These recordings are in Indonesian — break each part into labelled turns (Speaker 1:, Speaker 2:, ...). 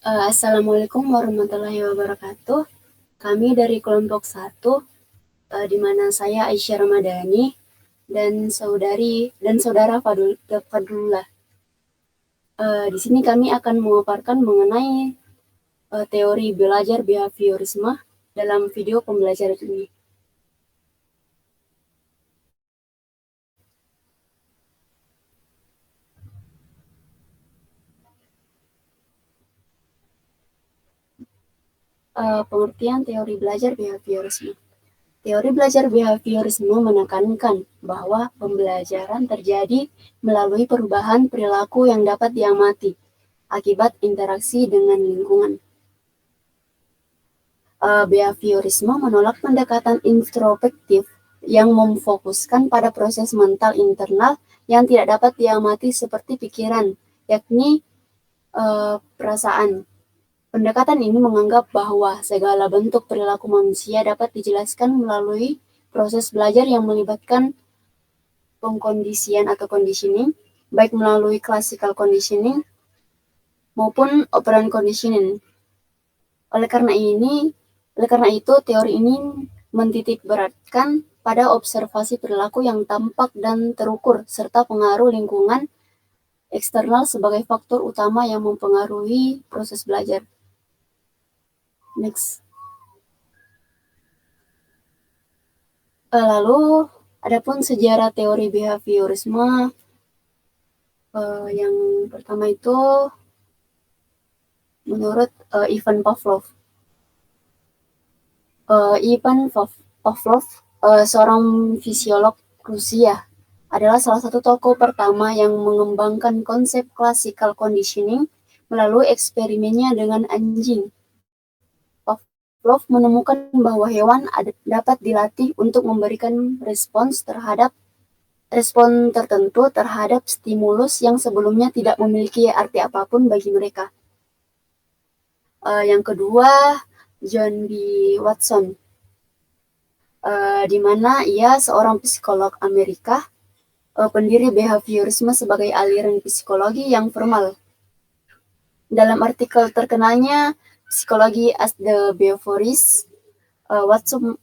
Speaker 1: Assalamualaikum warahmatullahi wabarakatuh. Kami dari kelompok 1, di mana saya Aisyah Ramadhani dan saudara Fadlullah. Di sini kami akan memaparkan mengenai teori belajar behaviorisme dalam video pembelajaran ini. Pengertian teori belajar behaviorisme. Teori belajar behaviorisme menekankan bahwa pembelajaran terjadi melalui perubahan perilaku yang dapat diamati akibat interaksi dengan lingkungan. Behaviorisme menolak pendekatan introspektif yang memfokuskan pada proses mental internal yang tidak dapat diamati seperti pikiran, yakni perasaan. Pendekatan ini menganggap bahwa segala bentuk perilaku manusia dapat dijelaskan melalui proses belajar yang melibatkan pengkondisian atau conditioning, baik melalui classical conditioning maupun operant conditioning. Oleh karena itu, teori ini mentitik beratkan pada observasi perilaku yang tampak dan terukur, serta pengaruh lingkungan eksternal sebagai faktor utama yang mempengaruhi proses belajar. Next. Lalu, adapun sejarah teori behaviorisme, yang pertama itu menurut Ivan Pavlov. Ivan Pavlov, seorang fisiolog Rusia, adalah salah satu tokoh pertama yang mengembangkan konsep classical conditioning melalui eksperimennya dengan anjing. Pavlov menemukan bahwa hewan dapat dilatih untuk memberikan respon tertentu terhadap stimulus yang sebelumnya tidak memiliki arti apapun bagi mereka. Yang kedua, John B. Watson, di mana ia seorang psikolog Amerika, pendiri behaviorisme sebagai aliran psikologi yang formal. Dalam artikel terkenalnya Psikologi as the Behaviorist,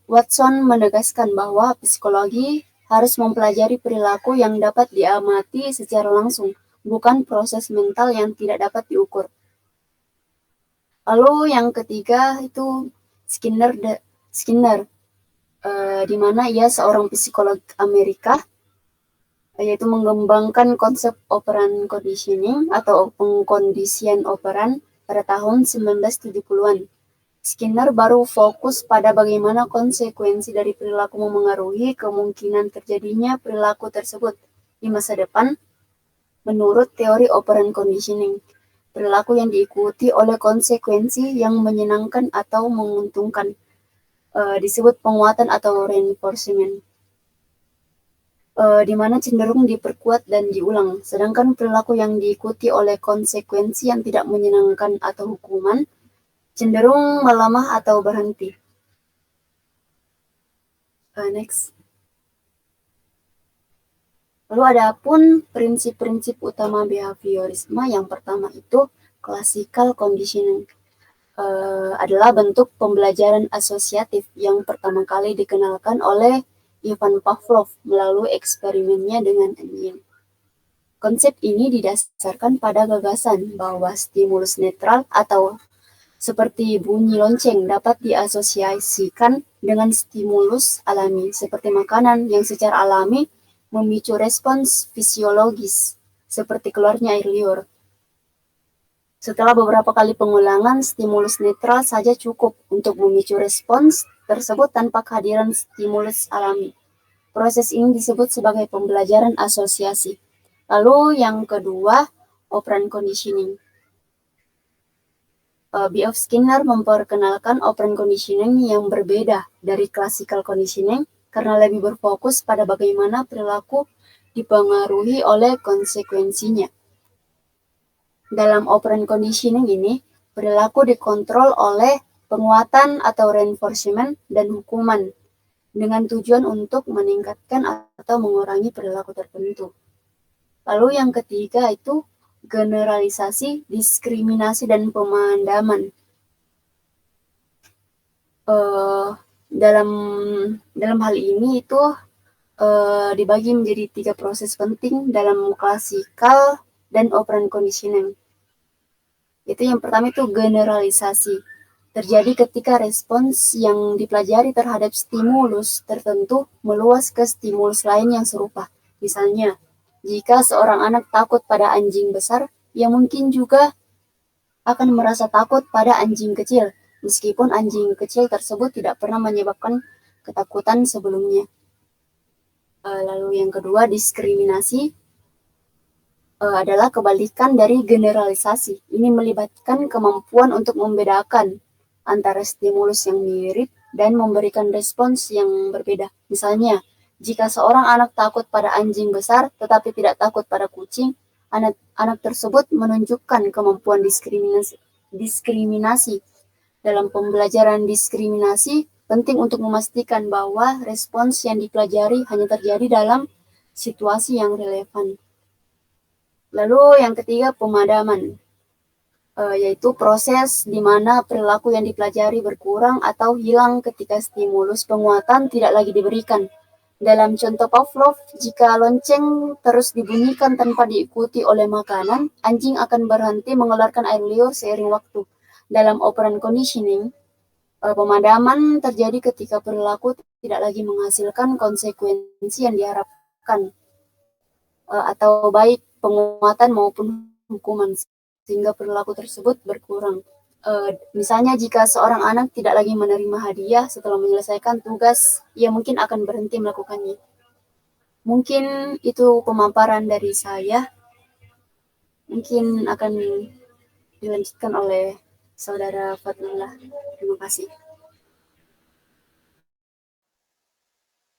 Speaker 1: Watson menegaskan bahwa psikologi harus mempelajari perilaku yang dapat diamati secara langsung, bukan proses mental yang tidak dapat diukur. Lalu yang ketiga itu Skinner, di mana ia seorang psikolog Amerika, yaitu mengembangkan konsep operant conditioning atau pengkondisian operan pada tahun 1970-an. Skinner baru fokus pada bagaimana konsekuensi dari perilaku memengaruhi kemungkinan terjadinya perilaku tersebut di masa depan. Menurut teori operant conditioning, perilaku yang diikuti oleh konsekuensi yang menyenangkan atau menguntungkan disebut penguatan atau reinforcement, di mana cenderung diperkuat dan diulang, sedangkan perilaku yang diikuti oleh konsekuensi yang tidak menyenangkan atau hukuman cenderung melemah atau berhenti. Next. Lalu adapun prinsip-prinsip utama behaviorisme, yang pertama itu classical conditioning, adalah bentuk pembelajaran asosiatif yang pertama kali dikenalkan oleh Ivan Pavlov melalui eksperimennya dengan anjing. Konsep ini didasarkan pada gagasan bahwa stimulus netral atau seperti bunyi lonceng dapat diasosiasikan dengan stimulus alami, seperti makanan yang secara alami memicu respons fisiologis, seperti keluarnya air liur. Setelah beberapa kali pengulangan, stimulus netral saja cukup untuk memicu respons tersebut tanpa kehadiran stimulus alami. Proses ini disebut sebagai pembelajaran asosiasi. Lalu yang kedua, operant conditioning. B.F. Skinner memperkenalkan operant conditioning yang berbeda dari classical conditioning karena lebih berfokus pada bagaimana perilaku dipengaruhi oleh konsekuensinya. Dalam operant conditioning ini, perilaku dikontrol oleh penguatan atau reinforcement dan hukuman dengan tujuan untuk meningkatkan atau mengurangi perilaku tertentu. Lalu yang ketiga itu generalisasi, diskriminasi, dan pemadaman. Dalam hal ini itu dibagi menjadi 3 proses penting dalam klasikal dan operant conditioning. Itu yang pertama itu generalisasi. Terjadi ketika respons yang dipelajari terhadap stimulus tertentu meluas ke stimulus lain yang serupa. Misalnya, jika seorang anak takut pada anjing besar, ia mungkin juga akan merasa takut pada anjing kecil, meskipun anjing kecil tersebut tidak pernah menyebabkan ketakutan sebelumnya. Lalu yang kedua, diskriminasi adalah kebalikan dari generalisasi. Ini melibatkan kemampuan untuk membedakan antara stimulus yang mirip dan memberikan respons yang berbeda. Misalnya, jika seorang anak takut pada anjing besar tetapi tidak takut pada kucing, anak tersebut menunjukkan kemampuan diskriminasi. Dalam pembelajaran diskriminasi, penting untuk memastikan bahwa respons yang dipelajari hanya terjadi dalam situasi yang relevan. Lalu yang ketiga, pemadaman, yaitu proses di mana perilaku yang dipelajari berkurang atau hilang ketika stimulus penguatan tidak lagi diberikan. Dalam contoh Pavlov, jika lonceng terus dibunyikan tanpa diikuti oleh makanan, anjing akan berhenti mengeluarkan air liur seiring waktu. Dalam operant conditioning, pemadaman terjadi ketika perilaku tidak lagi menghasilkan konsekuensi yang diharapkan, atau baik penguatan maupun hukuman, sehingga perilaku tersebut berkurang. Misalnya jika seorang anak tidak lagi menerima hadiah setelah menyelesaikan tugas, ia mungkin akan berhenti melakukannya. Mungkin itu pemaparan dari saya. Mungkin akan dilanjutkan oleh Saudara Fatnullah. Terima kasih.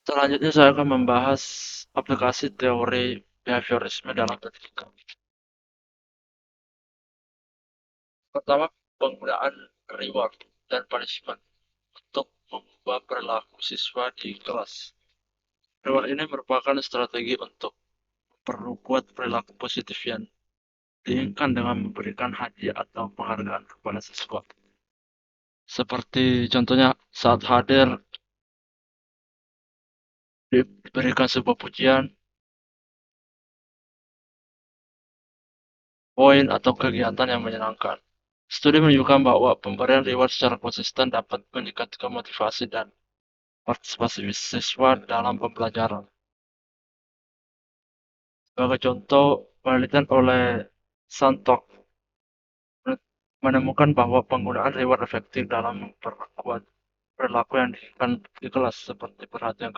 Speaker 2: Selanjutnya saya akan membahas aplikasi teori behaviorisme dalam pendidikan. Pertama, penggunaan reward dan punishment untuk mengubah perilaku siswa di kelas. Reward ini merupakan strategi untuk memperkuat perilaku positif yang diinginkan dengan memberikan hadiah atau penghargaan kepada siswa. Seperti contohnya saat hadir diberikan sebuah pujian, poin atau kegiatan yang menyenangkan. Studi menunjukkan bahwa pemberian reward secara konsisten dapat meningkatkan motivasi dan partisipasi siswa dalam pembelajaran. Sebagai contoh, penelitian oleh Santok menemukan bahwa penggunaan reward efektif dalam memperkuat perilaku yang diinginkan di kelas seperti perhatian,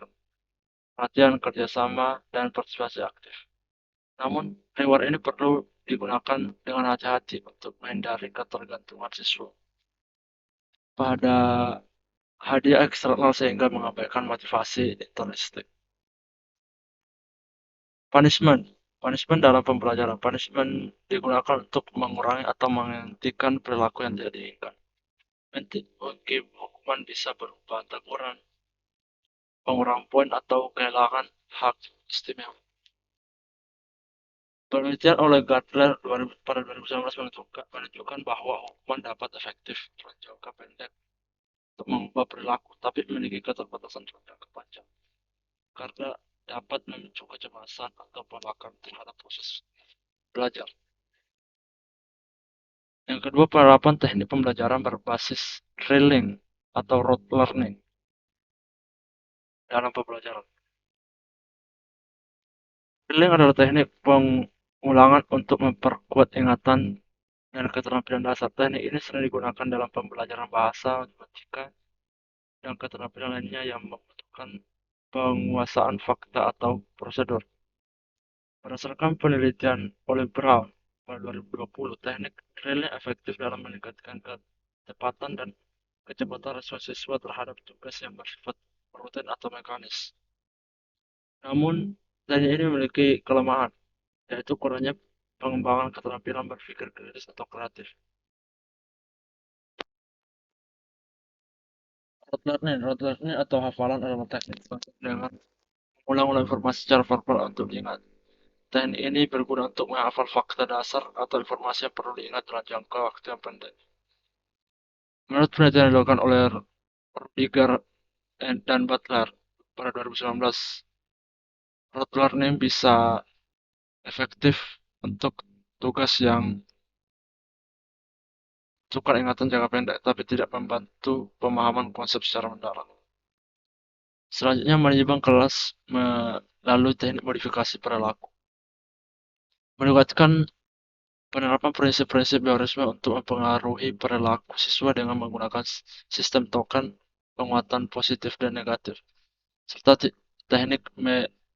Speaker 2: kerjasama, dan partisipasi aktif. Namun, reward ini perlu digunakan dengan hati-hati untuk menghindari ketergantungan siswa pada hadiah eksternal sehingga mengabaikan motivasi intrinsik. Punishment dalam pembelajaran. Punishment digunakan untuk mengurangi atau menghentikan perilaku yang tidak diinginkan. Hukuman bisa berupa teguran, pengurangan poin, atau kehilangan hak istimewa. Penelitian oleh Gardner pada 2019 menunjukkan bahwa hukuman dapat efektif dalam jangka pendek untuk mengubah perilaku, tapi memiliki keterbatasan dalam jangka panjang karena dapat memicu kecemasan atau penolakan terhadap proses belajar. Yang kedua, penerapan teknik pembelajaran berbasis drilling atau rote learning dalam pembelajaran. Drilling adalah teknik pengulangan untuk memperkuat ingatan dan keterampilan dasar. Teknik ini sering digunakan dalam pembelajaran bahasa, matematika, dan keterampilan lainnya yang membutuhkan penguasaan fakta atau prosedur. Berdasarkan penelitian oleh Brown pada 2020, teknik drilling efektif dalam meningkatkan kecepatan dan kecepatan respons siswa terhadap tugas yang bersifat rutin atau mekanis. Namun, teknik ini memiliki kelemahan, yaitu kurangnya pengembangan keterampilan berpikir kritis atau kreatif. Rote learning atau hafalan adalah teknik dengan mengulang-ulang informasi secara verbal untuk diingat. Teknik ini berguna untuk menghafal fakta dasar atau informasi yang perlu diingat dalam jangka waktu yang pendek. Menurut penelitian yang dilakukan oleh Rudiger dan Butler pada 2019, rote learning bisa efektif untuk tugas yang tukar ingatan jangka pendek, tapi tidak membantu pemahaman konsep secara mendalam. Selanjutnya, manajemen kelas melalui teknik modifikasi perilaku. Melibatkan penerapan prinsip-prinsip Biorisme untuk mempengaruhi perilaku siswa dengan menggunakan sistem token, penguatan positif dan negatif, serta teknik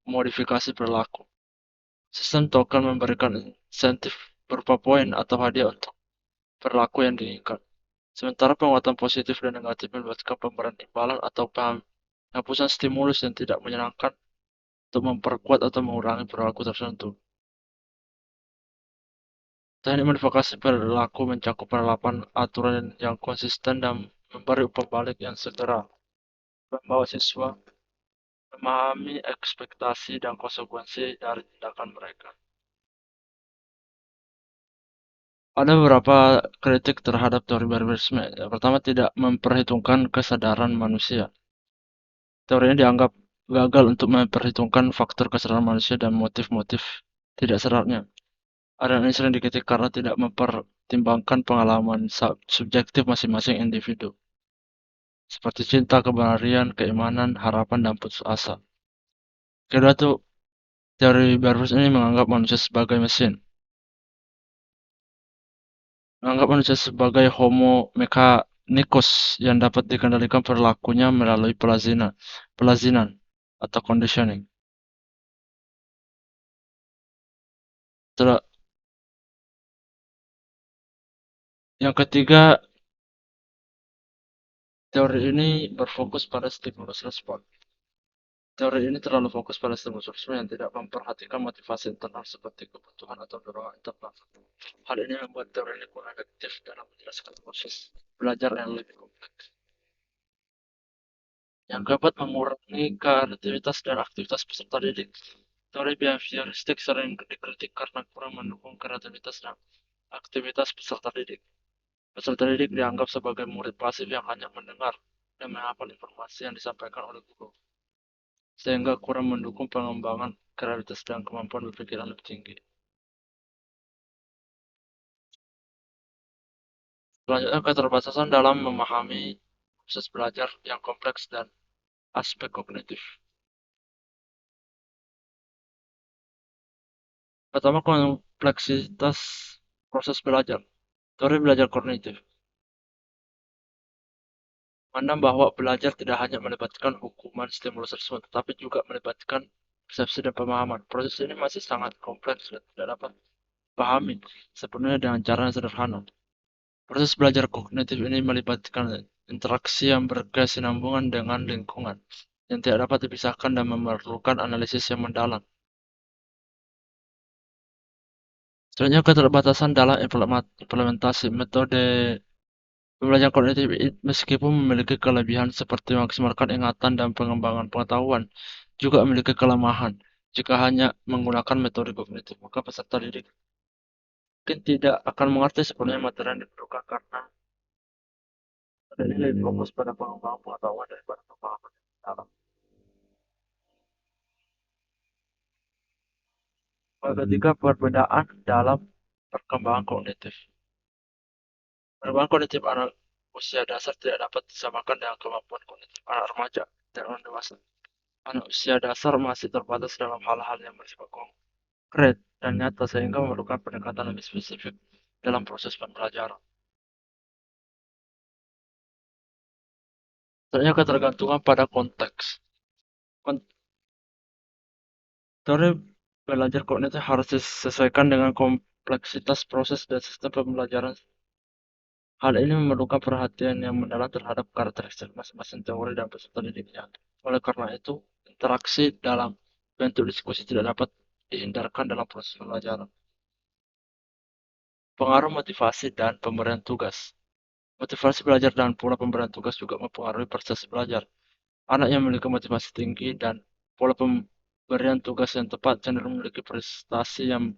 Speaker 2: modifikasi perilaku. Sistem token memberikan insentif berupa poin atau hadiah untuk perilaku yang diinginkan. Sementara penguatan positif dan negatif melibatkan pemberian imbalan atau penghapusan stimulus yang tidak menyenangkan untuk memperkuat atau mengurangi perilaku tertentu. Teknik modifikasi perilaku mencakup penerapan aturan yang konsisten dan memberi umpan balik yang segera, membawa siswa memahami ekspektasi dan konsekuensi dari tindakan mereka. Ada beberapa kritik terhadap teori Berberisme. Yang pertama, tidak memperhitungkan kesadaran manusia. Teori ini dianggap gagal untuk memperhitungkan faktor kesadaran manusia dan motif-motif tidak sadarnya. Aliran ini sering dikritik karena tidak mempertimbangkan pengalaman subjektif masing-masing individu, seperti cinta, kebenaran, keimanan, harapan, dan putus asa. Kedua tuh, teori Berberis ini menganggap manusia sebagai mesin, menganggap manusia sebagai homo mechanicus yang dapat dikendalikan perilakunya melalui pelazinan atau conditioning. Yang ketiga, teori ini berfokus pada stimulus respon. Teori ini terlalu fokus pada stimulus respon yang tidak memperhatikan motivasi internal seperti kebutuhan atau dorongan internal. Hal ini membuat teori ini kurang efektif dalam menjelaskan proses belajar yang lebih kompleks, yang dapat mengurangi kreativitas dan aktivitas peserta didik. Teori behavioristik sering dikritik karena kurang mendukung kreativitas dan aktivitas peserta didik. Peserta didik dianggap sebagai murid pasif yang hanya mendengar dan menghafal informasi yang disampaikan oleh guru, sehingga kurang mendukung pengembangan kreativitas dan kemampuan berpikir yang lebih tinggi. Selanjutnya, keterbatasan dalam memahami proses belajar yang kompleks dan aspek kognitif. Pertama, kompleksitas proses belajar. Teori belajar kognitif memandang bahwa belajar tidak hanya melibatkan hukuman stimulus tersebut, tetapi juga melibatkan persepsi dan pemahaman. Proses ini masih sangat kompleks dan tidak dapat dipahami sepenuhnya dengan cara yang sederhana. Proses belajar kognitif ini melibatkan interaksi yang berkesinambungan dengan lingkungan, yang tidak dapat dipisahkan dan memerlukan analisis yang mendalam. Selanjutnya, keterbatasan dalam implementasi metode pembelajaran kognitif meskipun memiliki kelebihan seperti memaksimalkan ingatan dan pengembangan pengetahuan, juga memiliki kelemahan. Jika hanya menggunakan metode kognitif, maka peserta didik mungkin tidak akan mengerti sepenuhnya materi yang diperlukan karena metode ini lebih fokus pada pengembangan pengetahuan daripada pemahaman yang dalam. Ketiga, perbedaan dalam perkembangan kognitif. Perkembangan kognitif anak usia dasar tidak dapat disamakan dengan kemampuan kognitif anak remaja dan orang dewasa. Anak usia dasar masih terbatas dalam hal-hal yang bersifat konkret dan nyata sehingga memerlukan pendekatan lebih spesifik dalam proses pembelajaran. Selanjutnya, ketergantungan pada konteks. Teori belajar kognitif harus disesuaikan dengan kompleksitas proses dan sistem pembelajaran. Hal ini memerlukan perhatian yang mendalam terhadap karakteristik masing-masing teori dan peserta didiknya. Oleh karena itu, interaksi dalam bentuk diskusi tidak dapat dihindarkan dalam proses pembelajaran. Pengaruh motivasi dan pemberian tugas. Motivasi belajar dan pola pemberian tugas juga mempengaruhi proses belajar. Anak yang memiliki motivasi tinggi dan pola Berian tugas yang tepat cenderung memiliki prestasi yang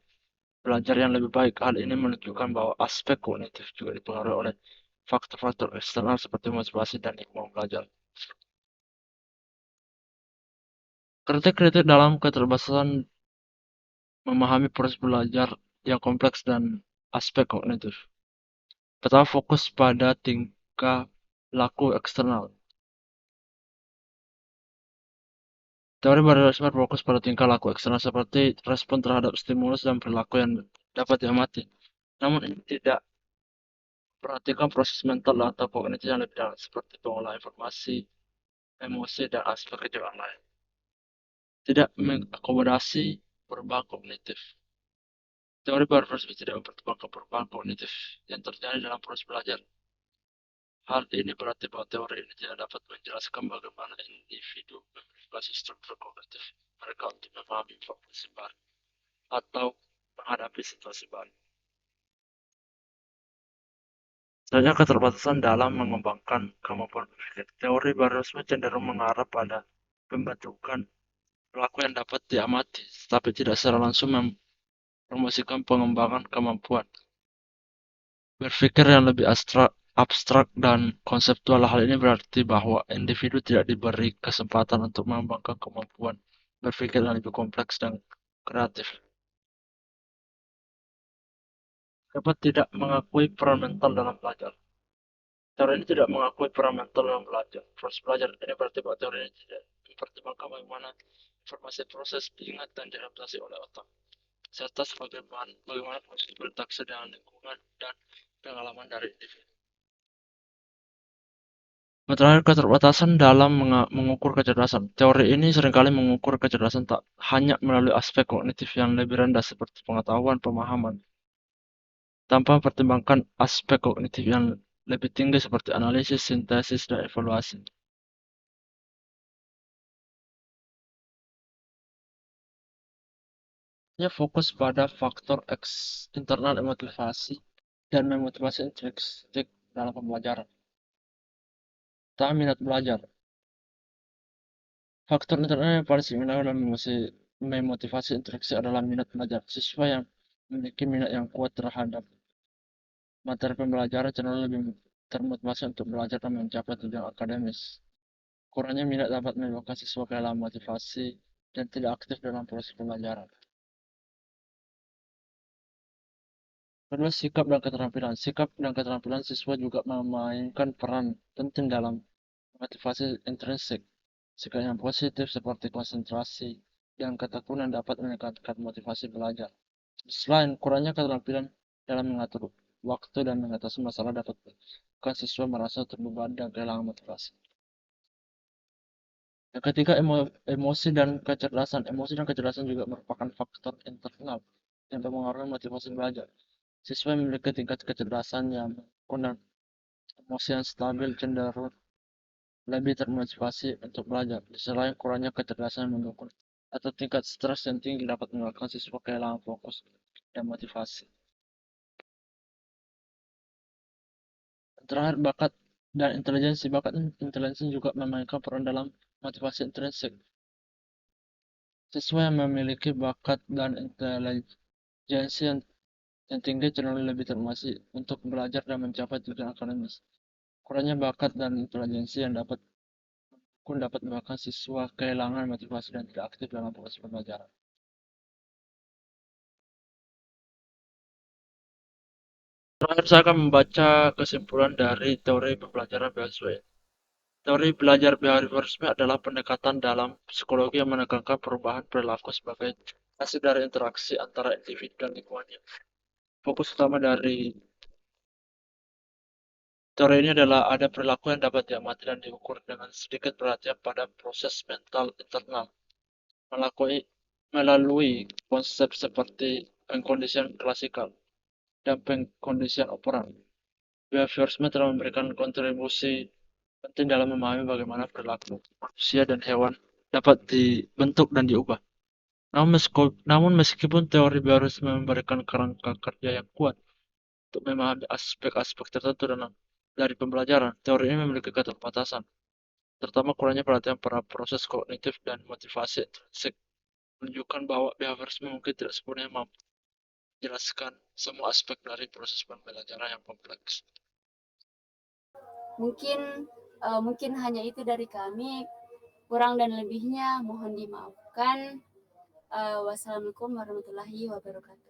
Speaker 2: belajar yang lebih baik. Hal ini menunjukkan bahwa aspek kognitif juga dipengaruhi oleh faktor-faktor eksternal seperti motivasi dan kemauan belajar. Kritik-kritik dalam keterbatasan memahami proses belajar yang kompleks dan aspek kognitif. Pertama, fokus pada tingkah laku eksternal. Teori berbasis fokus pada tingkah laku eksternal seperti respon terhadap stimulus dan perilaku yang dapat diamati. Namun ini tidak perhatikan proses mental atau kognitif yang lebih dalam seperti pengolahan informasi, emosi, dan aspek kejiwaan lain. Tidak mengakomodasi perubahan kognitif. Teori berbasis tidak mempertimbangkan perubahan kognitif yang terjadi dalam proses belajar. Hal ini berarti bahwa teori ini tidak dapat menjelaskan bagaimana individu memiliki struktur kognitif mereka untuk memahami informasi baru atau menghadapi situasi baru. Sebenarnya keterbatasan dalam mengembangkan kemampuan berpikir. Teori Barosme cenderung mengarah pada pembentukan perilaku yang dapat diamati, tetapi tidak secara langsung mempromosikan pengembangan kemampuan berpikir yang lebih abstrak dan konseptual. Hal ini berarti bahwa individu tidak diberi kesempatan untuk mengembangkan kemampuan berpikir yang lebih kompleks dan kreatif. Dapat tidak mengakui peran mental dalam belajar. Teori ini tidak mengakui peran mental dalam belajar. Proses belajar ini berarti bahwa teori ini tidak mempertimbangkan bagaimana informasi proses diingat dan diadaptasi oleh otak, serta bagaimana proses berinteraksi dengan lingkungan dan pengalaman dari individu. Terakhir, keterbatasan dalam mengukur kecerdasan. Teori ini seringkali mengukur kecerdasan tak hanya melalui aspek kognitif yang lebih rendah seperti pengetahuan, pemahaman, tanpa mempertimbangkan aspek kognitif yang lebih tinggi seperti analisis, sintesis, dan evaluasi. Ia fokus pada faktor internal motivasi dan memotivasi intrinsik dalam pembelajaran. Tak minat belajar. Faktor internal yang paling signifikan dalam memotivasi intrinsik adalah minat belajar. Siswa yang memiliki minat yang kuat terhadap materi pembelajaran cenderung lebih termotivasi untuk belajar dan mencapai tujuan akademis. Kurangnya minat dapat menyebabkan siswa kehilangan motivasi dan tidak aktif dalam proses pembelajaran. Kedua, sikap dan keterampilan. Sikap dan keterampilan siswa juga memainkan peran penting dalam motivasi intrinsik. Sikap yang positif seperti konsentrasi dan ketekunan dapat meningkatkan motivasi belajar. Selain kurangnya keterampilan dalam mengatur waktu dan mengatasi masalah dapat menyebabkan siswa merasa terbebani dan kehilangan motivasi. Yang ketiga, emosi dan kecerdasan. Emosi dan kecerdasan juga merupakan faktor internal yang mempengaruhi motivasi belajar. Siswa yang memiliki tingkat kecerdasan yang dan emosi yang stabil cenderung lebih termotivasi untuk belajar. Di sisi lain, kurangnya kecerdasan yang mendukung atau tingkat stres yang tinggi dapat menyebabkan siswa kehilangan fokus dan motivasi. Terakhir, bakat dan intelijensi. Bakat dan intelijensi juga memainkan peran dalam motivasi intrinsik. Siswa yang memiliki bakat dan intelijensi yang tinggi cenderung lebih termotivasi untuk belajar dan mencapai tujuan akademis. Kurangnya bakat dan intelijensi yang dapat menyebabkan siswa kehilangan motivasi dan tidak aktif dalam proses pembelajaran. Terakhir, saya akan membaca kesimpulan dari teori pembelajaran beasiswa. Teori belajar behaviorisme adalah pendekatan dalam psikologi yang menekankan perubahan perilaku sebagai hasil dari interaksi antara individu dan lingkungannya. Fokus utama dari teori ini adalah ada perilaku yang dapat diamati dan diukur dengan sedikit perhatian pada proses mental internal melalui konsep seperti pengkondisian klasikal dan pengkondisian operan. Behaviorisme telah memberikan kontribusi penting dalam memahami bagaimana perilaku manusia dan hewan dapat dibentuk dan diubah. Namun meskipun teori behaviorisme memberikan kerangka kerja yang kuat untuk memahami aspek-aspek tertentu dari pembelajaran, teori ini memiliki keterbatasan, terutama kurangnya perhatian pada proses kognitif dan motivasi intrinsik. menunjukkan bahwa behaviorisme mungkin tidak sepenuhnya mampu menjelaskan semua aspek dari proses pembelajaran yang kompleks.
Speaker 1: Mungkin hanya itu dari kami. Kurang dan lebihnya mohon dimaafkan. Wassalamualaikum warahmatullahi wabarakatuh.